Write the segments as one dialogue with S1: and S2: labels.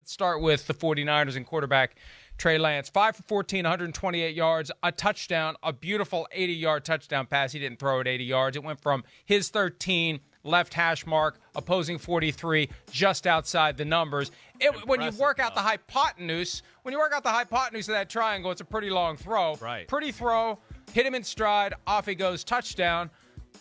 S1: Let's start with the 49ers and quarterback Trey Lance. 5 for 14, 128 yards, a touchdown, a beautiful 80-yard touchdown pass. He didn't throw it 80 yards. It went from his 13, left hash mark, opposing 43, just outside the numbers. When you work out the hypotenuse, of that triangle, it's a pretty long throw.
S2: Right.
S1: Pretty throw, hit him in stride, off he goes, touchdown.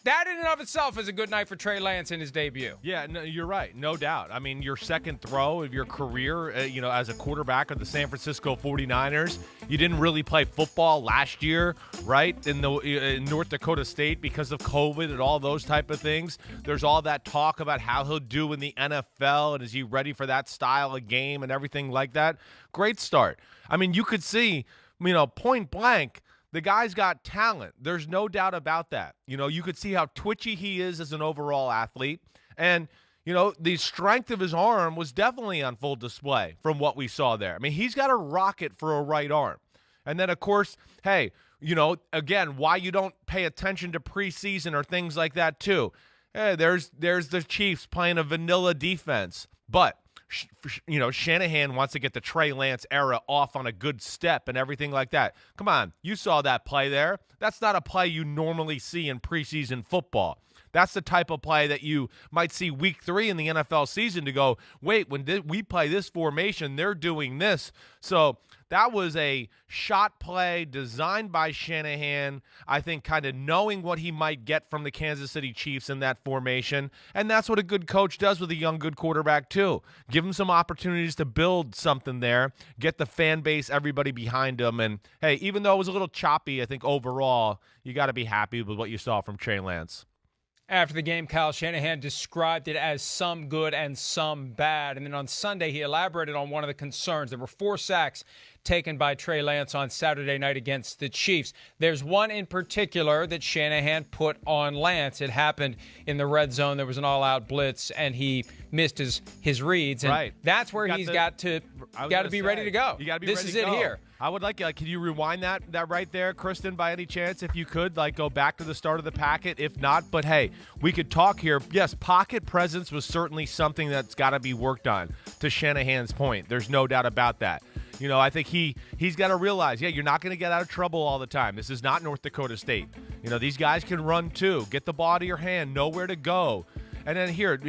S1: That in and of itself is a good night for Trey Lance in his debut.
S2: Yeah, no, you're right. No doubt. I mean, your second throw of your career, as a quarterback of the San Francisco 49ers, you didn't really play football last year, right, in North Dakota State because of COVID and all those type of things. There's all that talk about how he'll do in the NFL and is he ready for that style of game and everything like that. Great start. I mean, you could see, point blank, the guy's got talent. There's no doubt about that. You could see how twitchy he is as an overall athlete. And, the strength of his arm was definitely on full display from what we saw there. I mean, he's got a rocket for a right arm. And then, of course, hey, again, why you don't pay attention to preseason or things like that too. Hey, there's the Chiefs playing a vanilla defense. But Shanahan wants to get the Trey Lance era off on a good step and everything like that. Come on, you saw that play there. That's not a play you normally see in preseason football. That's the type of play that you might see week 3 in the NFL season to go, wait, when we play this formation, they're doing this. So that was a shot play designed by Shanahan, I think kind of knowing what he might get from the Kansas City Chiefs in that formation. And that's what a good coach does with a young, good quarterback too. Give him some opportunities to build something there, get the fan base, everybody behind him. And, hey, even though it was a little choppy, I think overall you got to be happy with what you saw from Trey Lance.
S1: After the game, Kyle Shanahan described it as some good and some bad. And then on Sunday, he elaborated on one of the concerns. There were 4 sacks taken by Trey Lance on Saturday night against the Chiefs. There's one in particular that Shanahan put on Lance. It happened in the red zone. There was an all-out blitz, and he missed his reads. And
S2: right.
S1: That's where he's got to be ready to go.
S2: You got to be
S1: this
S2: ready
S1: is
S2: to
S1: it
S2: go.
S1: here.
S2: I would like, can you rewind that right there, Kristen, by any chance, if you could, go back to the start of the packet? If not, but hey, we could talk here. Yes, pocket presence was certainly something that's got to be worked on, to Shanahan's point. There's no doubt about that. I think he's got to realize, you're not going to get out of trouble all the time. This is not North Dakota State. These guys can run too. Get the ball to your hand, know where to go. And then here,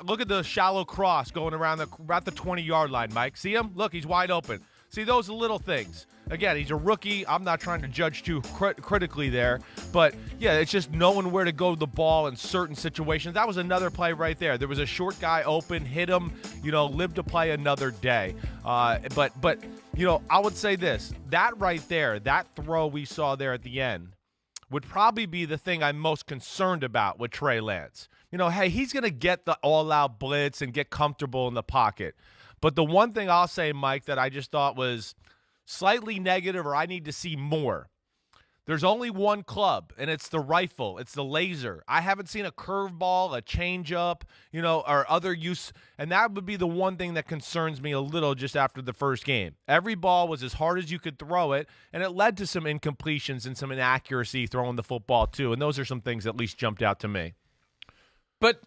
S2: look at the shallow cross going around the 20-yard line, Mike. See him? Look, he's wide open. See, those are little things. Again, he's a rookie. I'm not trying to judge too critically there. But, yeah, it's just knowing where to go to the ball in certain situations. That was another play right there. There was a short guy open, hit him, live to play another day. But I would say this. That right there, that throw we saw there at the end would probably be the thing I'm most concerned about with Trey Lance. Hey, he's going to get the all-out blitz and get comfortable in the pocket. But the one thing I'll say, Mike, that I just thought was slightly negative or I need to see more, there's only one club, and it's the rifle. It's the laser. I haven't seen a curveball, a changeup, or other use, and that would be the one thing that concerns me a little just after the first game. Every ball was as hard as you could throw it, and it led to some incompletions and some inaccuracy throwing the football too, and those are some things that at least jumped out to me.
S1: But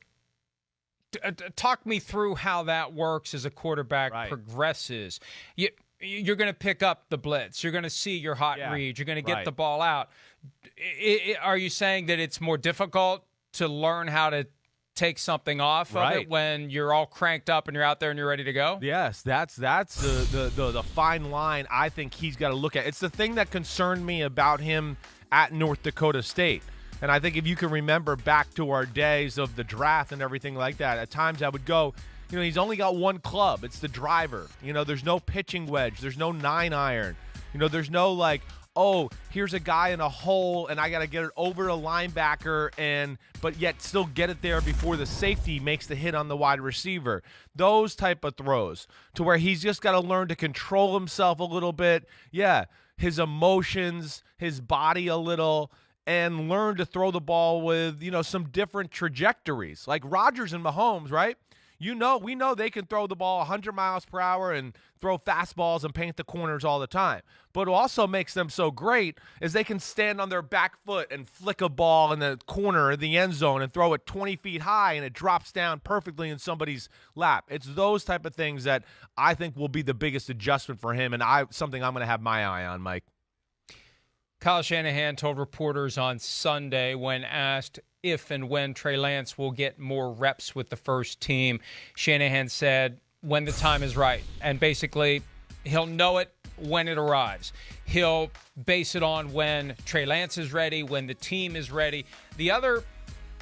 S1: talk me through how that works as a quarterback progresses. You're going to pick up the blitz. You're going to see your hot read. You're going to get the ball out. Are you saying that it's more difficult to learn how to take something off of it when you're all cranked up and you're out there and you're ready to go?
S2: Yes, that's the fine line I think he's got to look at. It's the thing that concerned me about him at North Dakota State. And I think if you can remember back to our days of the draft and everything like that, at times I would go, he's only got one club. It's the driver. There's no pitching wedge. There's no 9-iron. There's no here's a guy in a hole and I got to get it over a linebacker but yet still get it there before the safety makes the hit on the wide receiver. Those type of throws to where he's just got to learn to control himself a little bit. Yeah, his emotions, his body a little, and learn to throw the ball with, some different trajectories. Like Rodgers and Mahomes, right? we know they can throw the ball 100 miles per hour and throw fastballs and paint the corners all the time. But what also makes them so great is they can stand on their back foot and flick a ball in the corner of the end zone and throw it 20 feet high, and it drops down perfectly in somebody's lap. It's those type of things that I think will be the biggest adjustment for him, and something I'm going to have my eye on, Mike.
S1: Kyle Shanahan told reporters on Sunday when asked if and when Trey Lance will get more reps with the first team. Shanahan said when the time is right, and basically he'll know it when it arrives. He'll base it on when Trey Lance is ready, when the team is ready. The other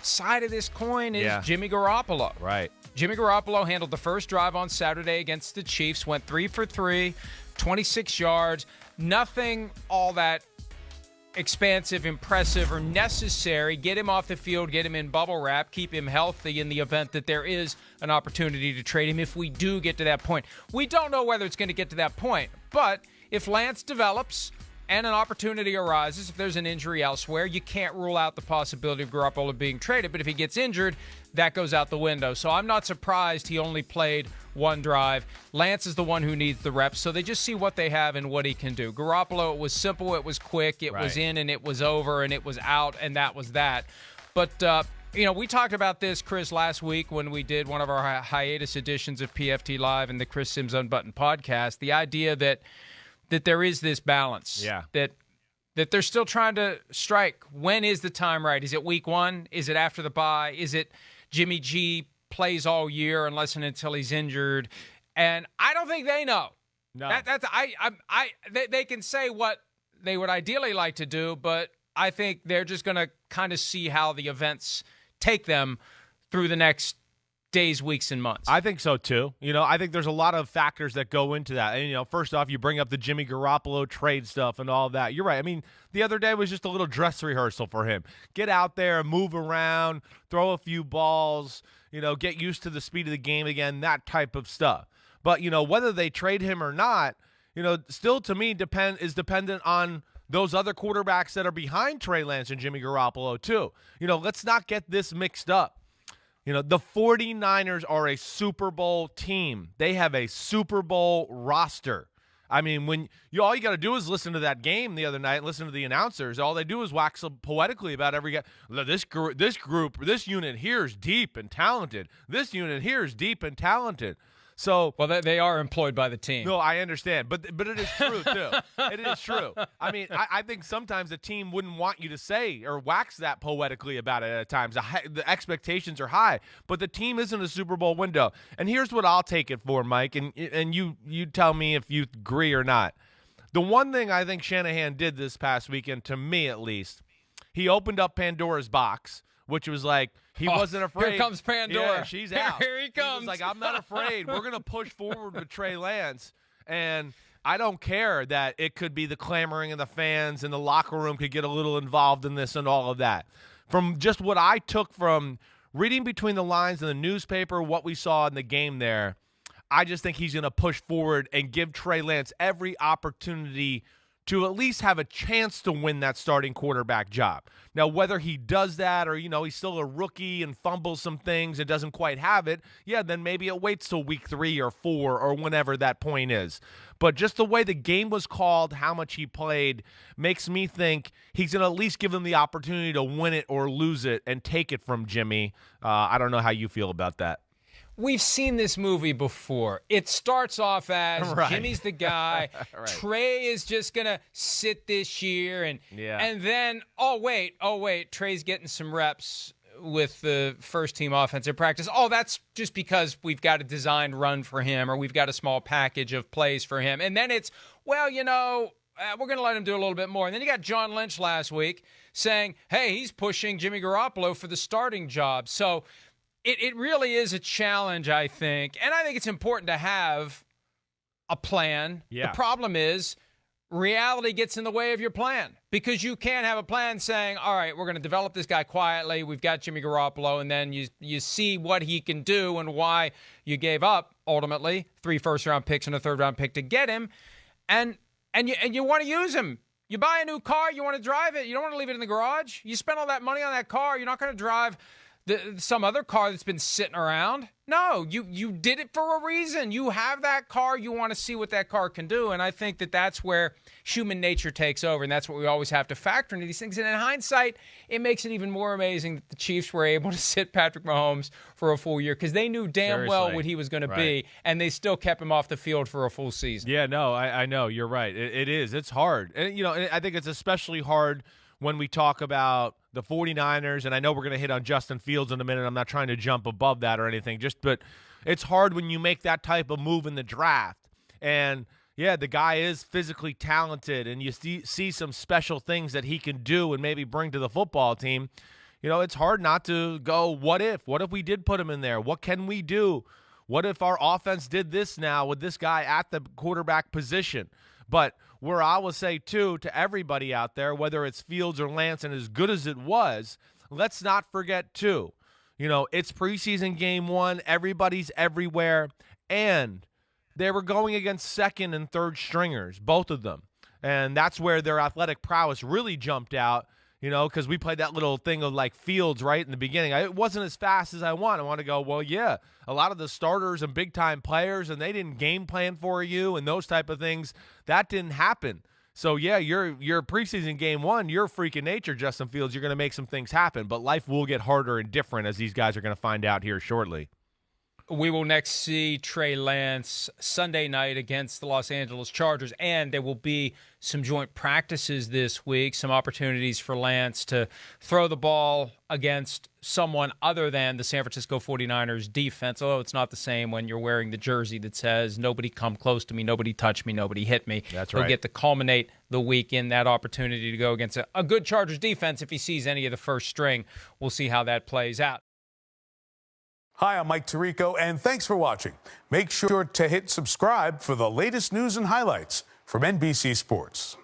S1: side of this coin is Jimmy Garoppolo.
S2: Right.
S1: Jimmy Garoppolo handled the first drive on Saturday against the Chiefs, went 3 for 3, 26 yards. Nothing all that expansive, impressive, or necessary. Get him off the field, get him in bubble wrap, keep him healthy in the event that there is an opportunity to trade him if we do get to that point. We don't know whether it's going to get to that point, but if Lance develops and an opportunity arises, if there's an injury elsewhere, you can't rule out the possibility of Garoppolo being traded, but if he gets injured, that goes out the window. So I'm not surprised he only played one drive. Lance is the one who needs the reps, so they just see what they have and what he can do. Garoppolo, it was simple, it was quick, it was in and it was over and it was out, and that was that. But, we talked about this, Chris, last week when we did one of our hiatus editions of PFT Live and the Chris Sims Unbuttoned podcast, the idea that there is this balance, that they're still trying to strike. When is the time right? Is it week one? Is it after the bye? Is it Jimmy G plays all year unless and until he's injured? And I don't think they know.
S2: No.
S1: They can say what they would ideally like to do, but I think they're just going to kind of see how the events take them through the next days, weeks, and months.
S2: I think so, too. I think there's a lot of factors that go into that. And, first off, you bring up the Jimmy Garoppolo trade stuff and all that. You're right. I mean, the other day was just a little dress rehearsal for him. Get out there, move around, throw a few balls, get used to the speed of the game again, that type of stuff. But, whether they trade him or not, still to me is dependent on those other quarterbacks that are behind Trey Lance and Jimmy Garoppolo, too. Let's not get this mixed up. The 49ers are a Super Bowl team. They have a Super Bowl roster. I mean, when all you got to do is listen to that game the other night and listen to the announcers. All they do is wax poetically about every guy. This unit here is deep and talented. This unit here is deep and talented. So,
S1: well, they are employed by the team.
S2: No, I understand, but it is true too. It is true. I mean, I think sometimes a team wouldn't want you to say or wax that poetically about it at times. The expectations are high, but the team isn't a Super Bowl window. And here's what I'll take it for, Mike, and you tell me if you agree or not. The one thing I think Shanahan did this past weekend, to me at least, he opened up Pandora's box, which was like, he wasn't afraid.
S1: Here comes Pandora.
S2: Yeah, she's out.
S1: Here he comes.
S2: He was like, I'm not afraid. We're going to push forward with Trey Lance. And I don't care that it could be the clamoring of the fans and the locker room could get a little involved in this and all of that. From just what I took from reading between the lines in the newspaper, what we saw in the game there, I just think he's going to push forward and give Trey Lance every opportunity to at least have a chance to win that starting quarterback job. Now, whether he does that or, he's still a rookie and fumbles some things and doesn't quite have it, then maybe it waits till week 3 or 4 or whenever that point is. But just the way the game was called, how much he played, makes me think he's going to at least give him the opportunity to win it or lose it and take it from Jimmy. I don't know how you feel about that.
S1: We've seen this movie before. It starts off as Jimmy's the guy. Trey is just going to sit this year. And then, oh, wait, Trey's getting some reps with the first-team offensive practice. Oh, that's just because we've got a designed run for him or we've got a small package of plays for him. And then it's, well, we're going to let him do a little bit more. And then you got John Lynch last week saying, hey, he's pushing Jimmy Garoppolo for the starting job. So It really is a challenge, I think. And I think it's important to have a plan.
S2: Yeah.
S1: The problem is reality gets in the way of your plan because you can't have a plan saying, all right, we're going to develop this guy quietly. We've got Jimmy Garoppolo, and then you see what he can do and why you gave up, ultimately, 3 first-round picks and a third-round pick to get him. And you want to use him. You buy a new car, you want to drive it. You don't want to leave it in the garage. You spend all that money on that car. You're not going to drive some other car that's been sitting around. No, you did it for a reason. You have that car. You want to see what that car can do. And I think that's where human nature takes over, and that's what we always have to factor into these things. And in hindsight, it makes it even more amazing that the Chiefs were able to sit Patrick Mahomes for a full year because they knew damn well what he was going to be, and they still kept him off the field for a full season.
S2: Yeah, no, I know. You're right. It is. It's hard. And, I think it's especially hard when we talk about the 49ers, and I know we're going to hit on Justin Fields in a minute. I'm not trying to jump above that or anything, but it's hard when you make that type of move in the draft. And, yeah, the guy is physically talented, and you see some special things that he can do and maybe bring to the football team. It's hard not to go, what if? What if we did put him in there? What can we do? What if our offense did this now with this guy at the quarterback position? But where I will say, too, to everybody out there, whether it's Fields or Lance, and as good as it was, let's not forget, too, it's preseason game 1. Everybody's everywhere. And they were going against second and third stringers, both of them. And that's where their athletic prowess really jumped out, because we played that little thing of like Fields right in the beginning. It wasn't as fast as I want. I want to go, well, yeah, a lot of the starters and big-time players, and they didn't game plan for you and those type of things. That didn't happen. So, yeah, your preseason game 1, your freak of nature, Justin Fields, you're going to make some things happen. But life will get harder and different, as these guys are going to find out here shortly.
S1: We will next see Trey Lance Sunday night against the Los Angeles Chargers, and there will be some joint practices this week, some opportunities for Lance to throw the ball against someone other than the San Francisco 49ers defense, although it's not the same when you're wearing the jersey that says, nobody come close to me, nobody touch me, nobody hit me.
S2: That's right.
S1: He'll get to culminate the week in that opportunity to go against a good Chargers defense. If he sees any of the first string, we'll see how that plays out.
S3: Hi, I'm Mike Tirico, and thanks for watching. Make sure to hit subscribe for the latest news and highlights from NBC Sports.